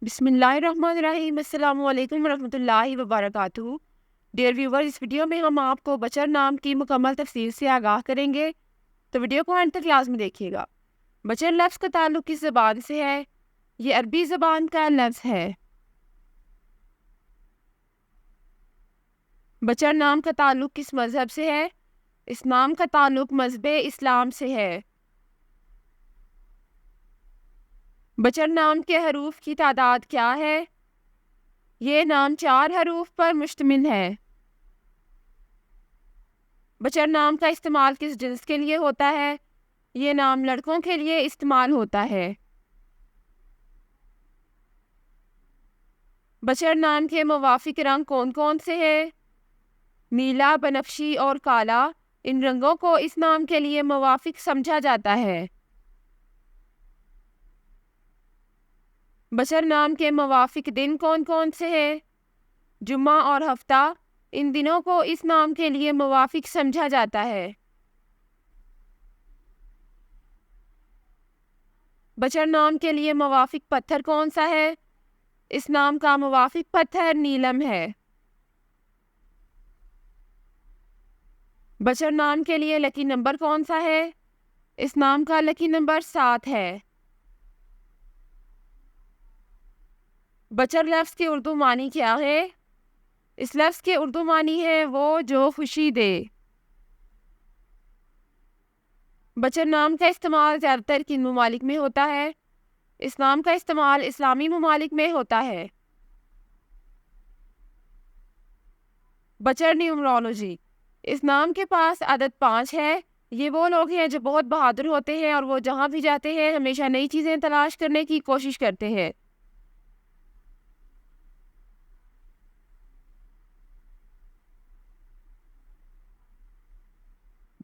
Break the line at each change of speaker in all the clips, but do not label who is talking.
بسم اللہ الرحمن الرحیم۔ السلام علیکم ورحمۃ اللہ وبرکاتہ۔ ڈیئر ویور، اس ویڈیو میں ہم آپ کو بچر نام کی مکمل تفصیل سے آگاہ کریں گے، تو ویڈیو کو اینڈ تک لازمی دیکھیے گا۔ بچر لفظ کا تعلق کس زبان سے ہے؟ یہ عربی زبان کا لفظ ہے۔ بچر نام کا تعلق کس مذہب سے ہے؟ اس نام کا تعلق مذہب اسلام سے ہے۔ بچر نام کے حروف کی تعداد کیا ہے؟ یہ نام 4 حروف پر مشتمل ہے۔ بچر نام کا استعمال کس جنس کے لیے ہوتا ہے؟ یہ نام لڑکوں کے لیے استعمال ہوتا ہے۔ بچر نام کے موافق رنگ کون کون سے ہیں؟ نیلا، بنفشی اور کالا، ان رنگوں کو اس نام کے لیے موافق سمجھا جاتا ہے۔ بچر نام کے موافق دن کون کون سے ہیں؟ جمعہ اور ہفتہ، ان دنوں کو اس نام کے لیے موافق سمجھا جاتا ہے۔ بچر نام کے لیے موافق پتھر کون سا ہے؟ اس نام کا موافق پتھر نیلم ہے۔ بچر نام کے لیے لکی نمبر کون سا ہے؟ اس نام کا لکی نمبر 7 ہے۔ بچر لفظ کے اردو معنی کیا ہے؟ اس لفظ کے اردو معنی ہے وہ جو خوشی دے۔ بچر نام کا استعمال زیادہ تر کن ممالک میں ہوتا ہے؟ اس نام کا استعمال اسلامی ممالک میں ہوتا ہے۔ بچر نیومرولوجی، اس نام کے پاس عدد 5 ہے۔ یہ وہ لوگ ہیں جو بہت بہادر ہوتے ہیں اور وہ جہاں بھی جاتے ہیں ہمیشہ نئی چیزیں تلاش کرنے کی کوشش کرتے ہیں۔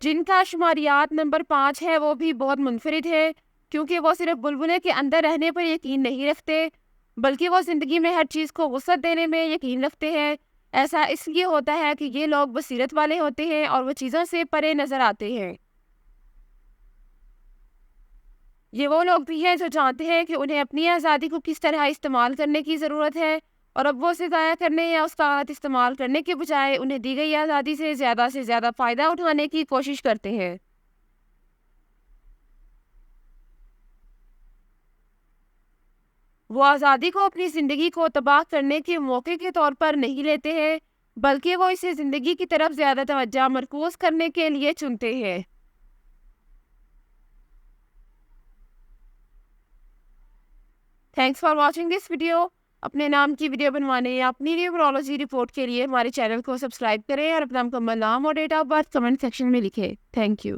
جن کا شماریات نمبر 5 ہے وہ بھی بہت منفرد ہے، کیونکہ وہ صرف بلبلے کے اندر رہنے پر یقین نہیں رکھتے، بلکہ وہ زندگی میں ہر چیز کو وسعت دینے میں یقین رکھتے ہیں۔ ایسا اس لیے ہوتا ہے کہ یہ لوگ بصیرت والے ہوتے ہیں اور وہ چیزوں سے پرے نظر آتے ہیں۔ یہ وہ لوگ بھی ہیں جو جانتے ہیں کہ انہیں اپنی آزادی کو کس طرح استعمال کرنے کی ضرورت ہے، اور اب وہ اسے ضائع کرنے یا اس کا غلط استعمال کرنے کے بجائے انہیں دی گئی آزادی سے زیادہ فائدہ اٹھانے کی کوشش کرتے ہیں۔ وہ آزادی کو اپنی زندگی کو تباہ کرنے کے موقع کے طور پر نہیں لیتے ہیں، بلکہ وہ اسے زندگی کی طرف زیادہ توجہ مرکوز کرنے کے لیے چنتے ہیں۔ Thanks for watching this video. اپنے نام کی ویڈیو بنوانے یا اپنی نیومرولوجی رپورٹ کے لیے ہمارے چینل کو سبسکرائب کریں اور اپنا مکمل نام اور date of birth comment section میں لکھیں۔ Thank you.